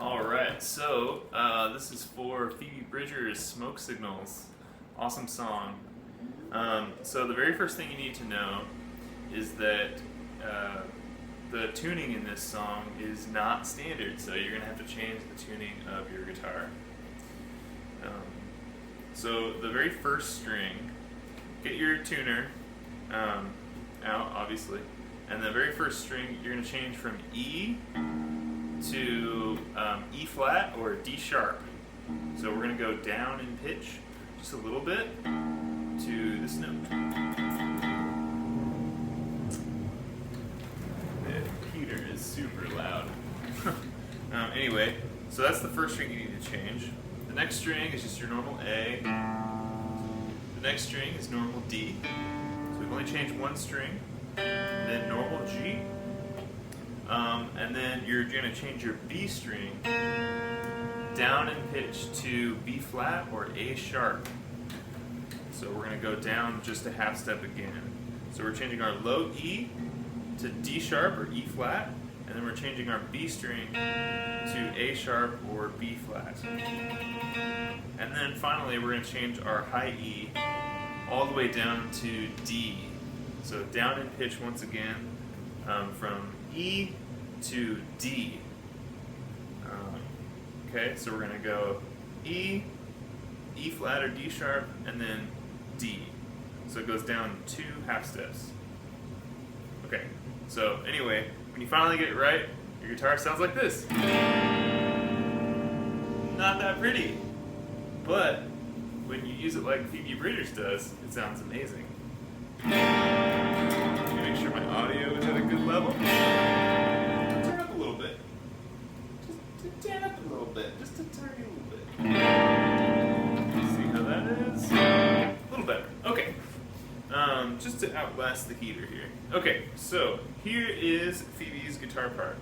Alright, so this is for Phoebe Bridgers' Smoke Signals. Awesome song. So the very first thing you need to know is that the tuning in this song is not standard, so you're going to have to change the tuning of your guitar. So the very first string, get your tuner out, obviously, and the very first string you're going to change from E to E flat or D sharp. So we're going to go down in pitch just a little bit to this note. The heater is super loud. Anyway, so that's the first string you need to change. The next string is just your normal A. The next string is normal D. So we've only changed one string. Then normal G. And then you're going to change your B string down in pitch to B flat or A sharp. So we're going to go down just a half step again. So we're changing our low E to D sharp or E flat, and then we're changing our B string to A sharp or B flat. And then finally we're going to change our high E all the way down to D. So down in pitch once again from E to D. Okay, so we're going to go E, E flat or D sharp, and then D. So it goes down 2 half steps. Okay, so anyway, when you finally get it right, your guitar sounds like this. Not that pretty, but when you use it like Phoebe Bridgers does, it sounds amazing. Let me make sure my audio is at a good level. Turn up a little bit. Just turn up a little bit. Just a tiny little bit. See how that is? A little better. Okay. Just to outlast the heater here. Okay, so here is Phoebe's guitar part.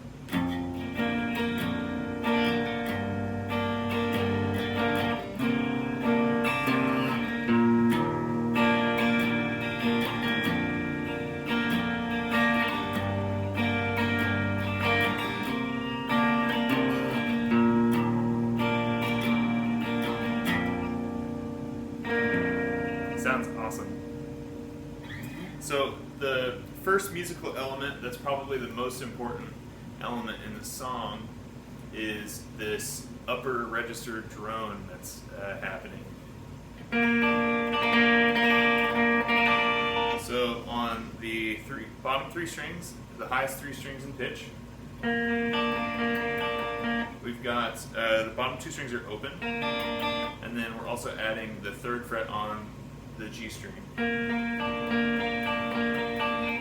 Sounds awesome. So the first musical element that's probably the most important element in the song is this upper register drone that's happening. So on the bottom three strings, the highest 3 strings in pitch, we've got the bottom 2 strings are open, and then we're also adding the 3rd fret on the G string.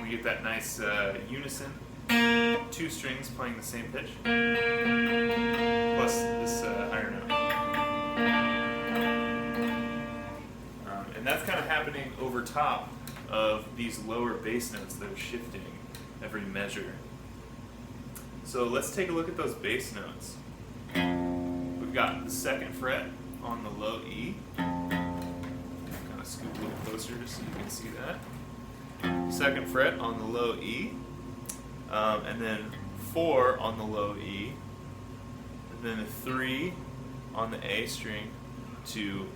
We get that nice unison, 2 strings playing the same pitch, plus this higher note. And that's kind of happening over top of these lower bass notes that are shifting every measure. So let's take a look at those bass notes. We've got the 2nd fret on the low E. Kind of scoot a little closer just so you can see that. 2nd fret on the low E, and then 4 on the low E, and then a 3 on the A string to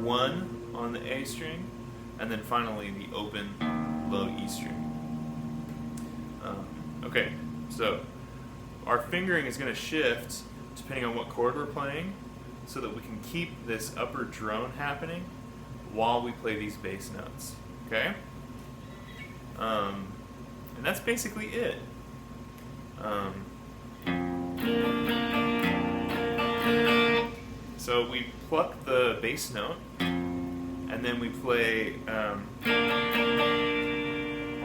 1 on the A string, and then finally the open low E string. Okay, so our fingering is going to shift depending on what chord we're playing, so that we can keep this upper drone happening while we play these bass notes. Okay? And that's basically it. So we pluck the bass note, and then we play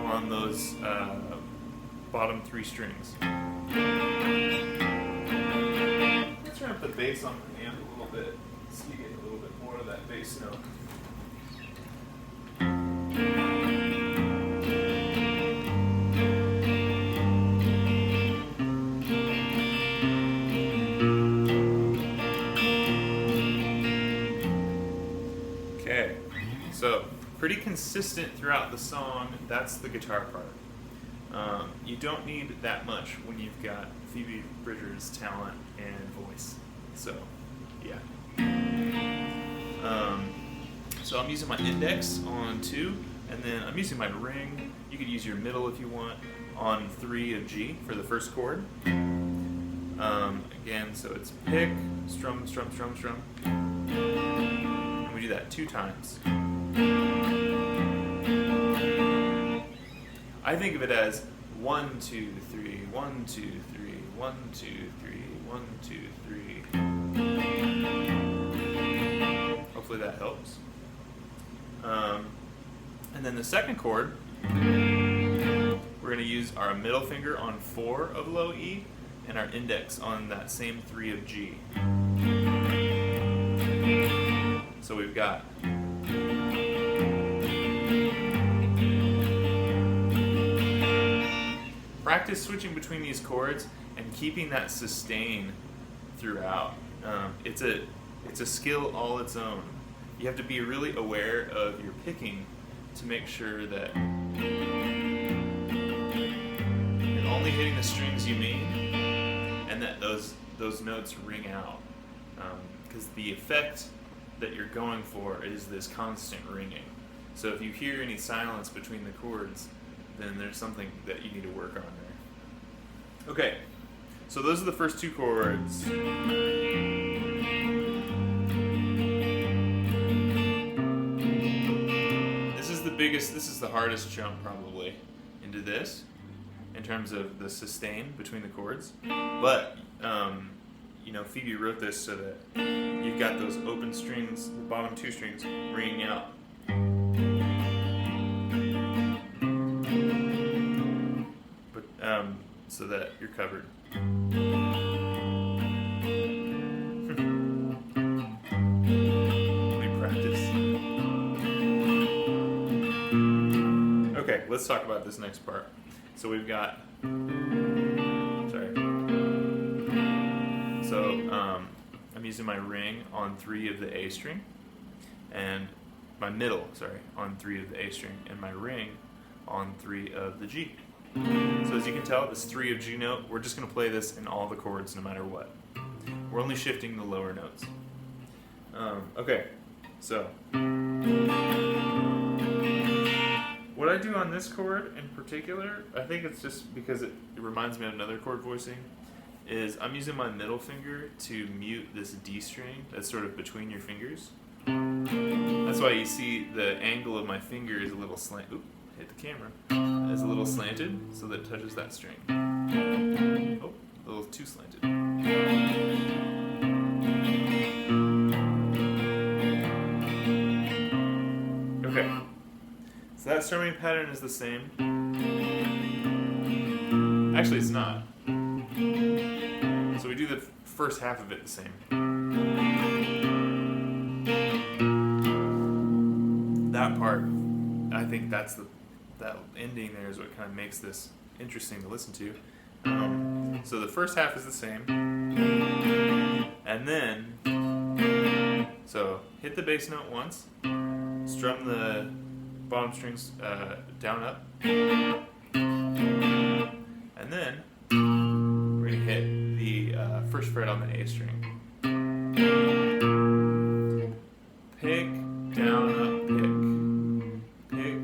on those bottom 3 strings. Let's turn up the bass on the amp a little bit so you get a little bit more of that bass note. Okay, so pretty consistent throughout the song. That's the guitar part. you don't need that much when you've got Phoebe Bridgers' talent and voice. So, yeah. So I'm using my index on 2, and then I'm using my ring. You could use your middle if you want on 3 of G for the first chord. Again, so it's pick, strum, strum, strum, strum. And we do that 2 times. I think of it as 1, 2, 3, 1, 2, 3, 1, 2, 3, 1, 2, 3. Hopefully that helps. And then the second chord, we're going to use our middle finger on 4 of low E and our index on that same 3 of G. So we've got practice switching between these chords and keeping that sustain throughout. It's a skill all its own. You have to be really aware of your picking to make sure that you're only hitting the strings you mean, and that those notes ring out. Because the effect that you're going for is this constant ringing. So if you hear any silence between the chords, then there's something that you need to work on there. Okay, so those are the first 2 chords. This is the hardest jump probably into this in terms of the sustain between the chords. But Phoebe wrote this so that you've got those open strings, the bottom 2 strings ringing out. But so that you're covered. Okay, let's talk about this next part. So we've got, I'm using my ring on 3 of the A string, and my middle, on 3 of the A string, and my ring on 3 of the G. So as you can tell, this 3 of G note, we're just going to play this in all the chords no matter what. We're only shifting the lower notes. Okay, so what I do on this chord in particular, I think it's just because it reminds me of another chord voicing, is I'm using my middle finger to mute this D string that's sort of between your fingers. That's why you see the angle of my finger is a little slant. Oop, hit the camera. Is a little slanted so that it touches that string. Oh, a little too slanted. Okay. So that strumming pattern is the same. Actually, it's not. So we do the first half of it the same. That part, I think that ending there is what kind of makes this interesting to listen to. So the first half is the same. And then, so hit the bass note once, strum the bottom strings down, up, and then we're going to hit the first fret on the A string. Pick, down, up, pick. Pick,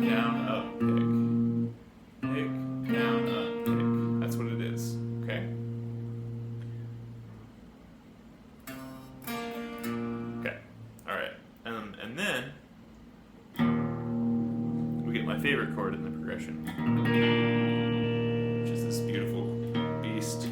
down, up, pick. Pick, down, up, pick. That's what it is, okay? Okay, alright. And then we get my favorite chord in the progression, which is this beautiful beast.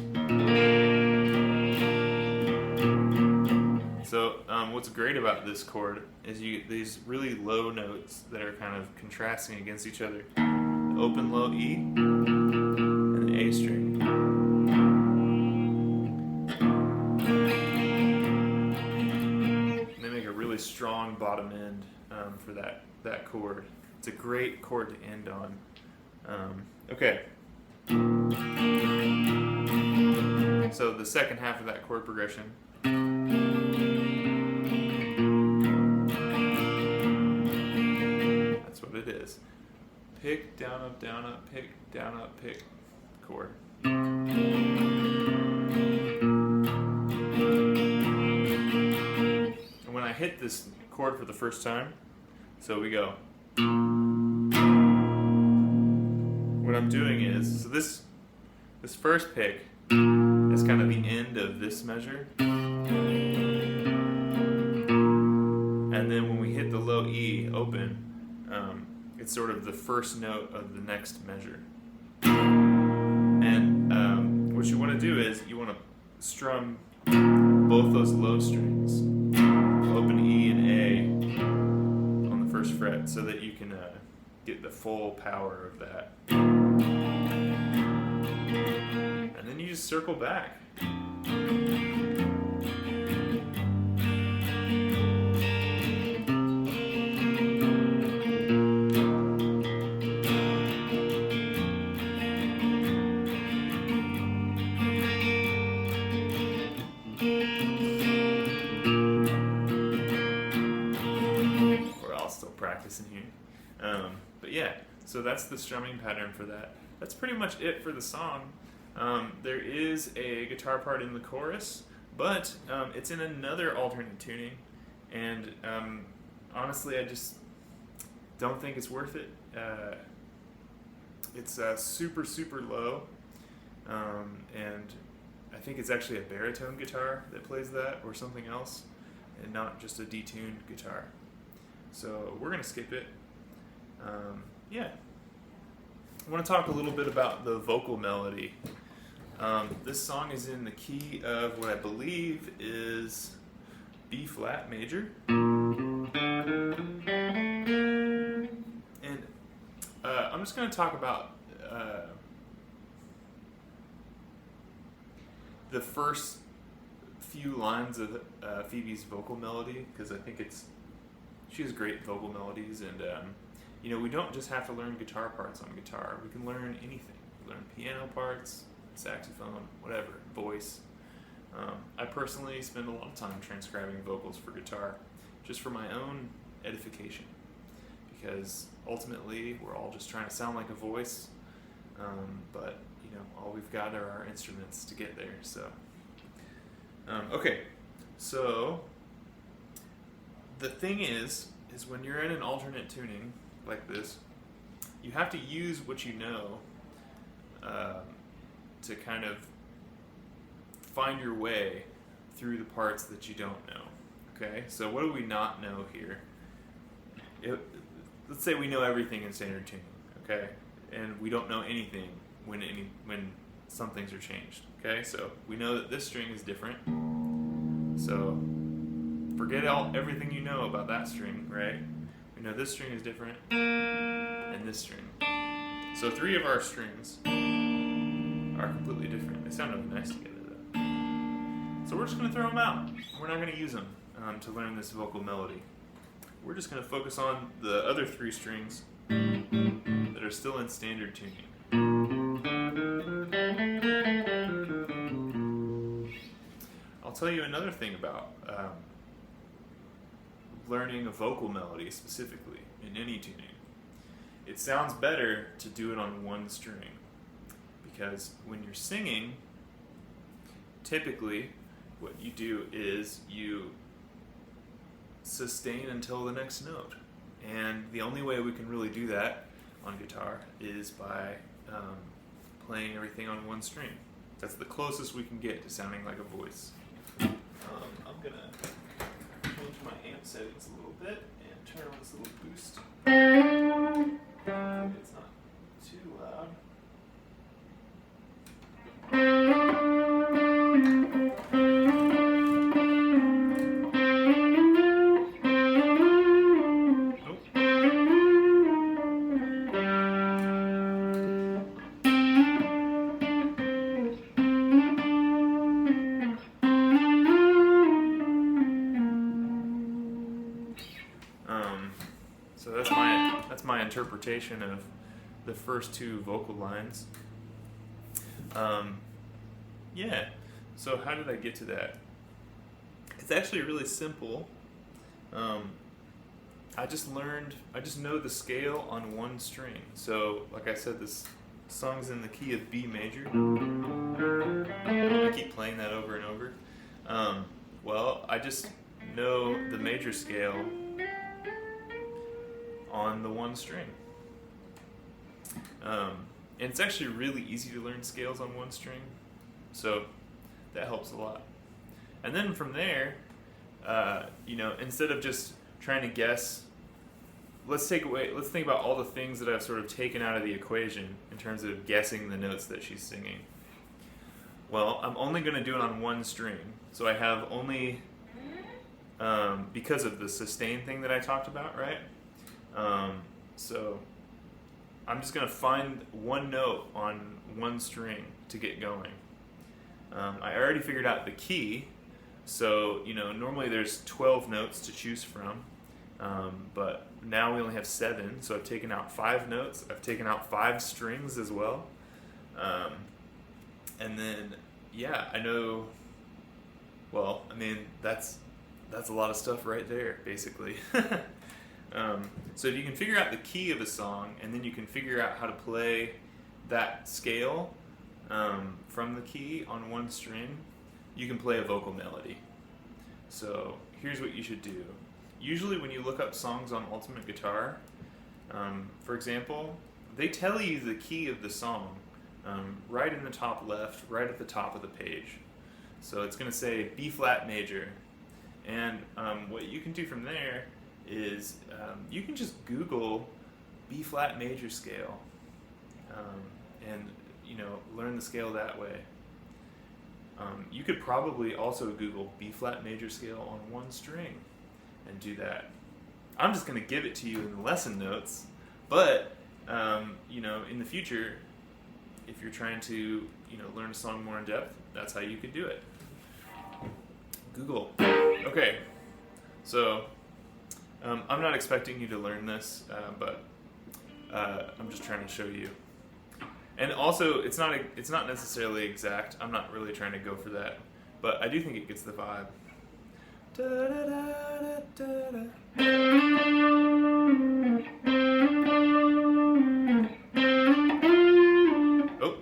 So what's great about this chord is you get these really low notes that are kind of contrasting against each other. The open low E and the A string. And they make a really strong bottom end for that chord. It's a great chord to end on. Okay. So the second half of that chord progression. That's what it is. Pick, down, up, pick, down, up, pick. chord. And when I hit this chord for the first time, so we go. What I'm doing is, so this first pick is kind of the end of this measure. And then when we hit the low E open, it's sort of the first note of the next measure. And what you want to do is you want to strum both those low strings, open E and A, on the first fret, so that you can get the full power of that. And then you just circle back. Practicing here. But yeah, so that's the strumming pattern for that. That's pretty much it for the song. There is a guitar part in the chorus, but it's in another alternate tuning, and honestly, I just don't think it's worth it. It's super, super low, and I think it's actually a baritone guitar that plays that, or something else, and not just a detuned guitar. So we're going to skip it. Yeah. I want to talk a little bit about the vocal melody. This song is in the key of what I believe is B flat major. And I'm just going to talk about the first few lines of Phoebe's vocal melody, because I think she has great vocal melodies, and we don't just have to learn guitar parts on guitar. We can learn anything. We learn piano parts, saxophone, whatever, voice. I personally spend a lot of time transcribing vocals for guitar, just for my own edification, because ultimately we're all just trying to sound like a voice, but all we've got are our instruments to get there. So, okay, so. The thing is when you're in an alternate tuning like this, you have to use what you know to kind of find your way through the parts that you don't know. Okay, so what do we not know here? Let's say we know everything in standard tuning, okay, and we don't know anything when some things are changed. Okay, so we know that this string is different, so forget everything you know about that string, right? We know this string is different, and this string. So 3 of our strings are completely different. They sound really nice together, though. So we're just going to throw them out. We're not going to use them to learn this vocal melody. We're just going to focus on the other 3 strings that are still in standard tuning. I'll tell you another thing about learning a vocal melody specifically in any tuning. It sounds better to do it on one string, because when you're singing, typically what you do is you sustain until the next note, and the only way we can really do that on guitar is by playing everything on one string. That's the closest we can get to sounding like a voice. I'm gonna change my amp settings a little bit and turn on this little boost. It's not too loud. So that's my interpretation of the first 2 vocal lines. Yeah. So how did I get to that? It's actually really simple. I just know the scale on one string. So like I said, this song's in the key of B major. I keep playing that over and over. Well, I just know the major scale on the one string. And it's actually really easy to learn scales on one string, so that helps a lot. And then from there, instead of just trying to guess, let's think about all the things that I've sort of taken out of the equation in terms of guessing the notes that she's singing. Well, I'm only going to do it on one string, so I have only, because of the sustain thing that I talked about, right? So I'm just going to find one note on one string to get going. I already figured out the key, so normally there's 12 notes to choose from, but now we only have 7, so I've taken out 5 notes. I've taken out 5 strings as well. And then, yeah, I know, well, I mean, that's a lot of stuff right there, basically. So if you can figure out the key of a song, and then you can figure out how to play that scale from the key on one string, you can play a vocal melody. So here's what you should do. Usually when you look up songs on Ultimate Guitar, for example, they tell you the key of the song right in the top left, right at the top of the page. So it's going to say B flat major. And what you can do from there is you can just Google B flat major scale and learn the scale that way. You could probably also Google B flat major scale on one string and do that. I'm just going to give it to you in the lesson notes, but in the future, if you're trying to learn a song more in depth, that's how you could do it. Google. Okay, so I'm not expecting you to learn this, but I'm just trying to show you. And also, it's not necessarily exact. I'm not really trying to go for that, but I do think it gets the vibe. Oh.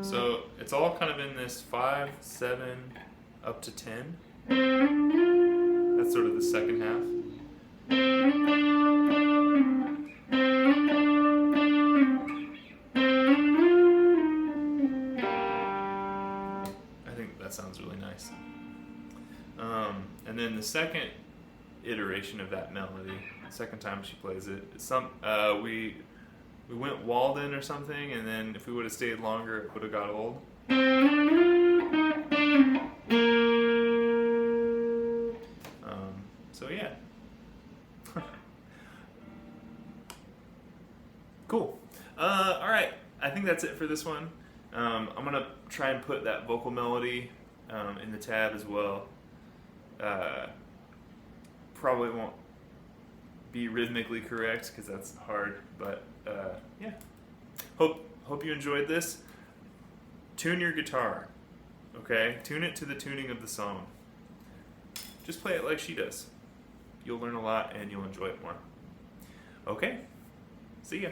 So it's all kind of in this 5, 7, up to 10. That's sort of the second half. I think that sounds really nice. And then the second iteration of that melody, the second time she plays it, we went Walden or something, and then if we would have stayed longer, it would have got old. So yeah. Cool. All right. I think that's it for this one. I'm gonna try and put that vocal melody in the tab as well. Probably won't be rhythmically correct because that's hard, but yeah. Hope you enjoyed this. Tune your guitar, okay? Tune it to the tuning of the song. Just play it like she does. You'll learn a lot and you'll enjoy it more. Okay, see ya.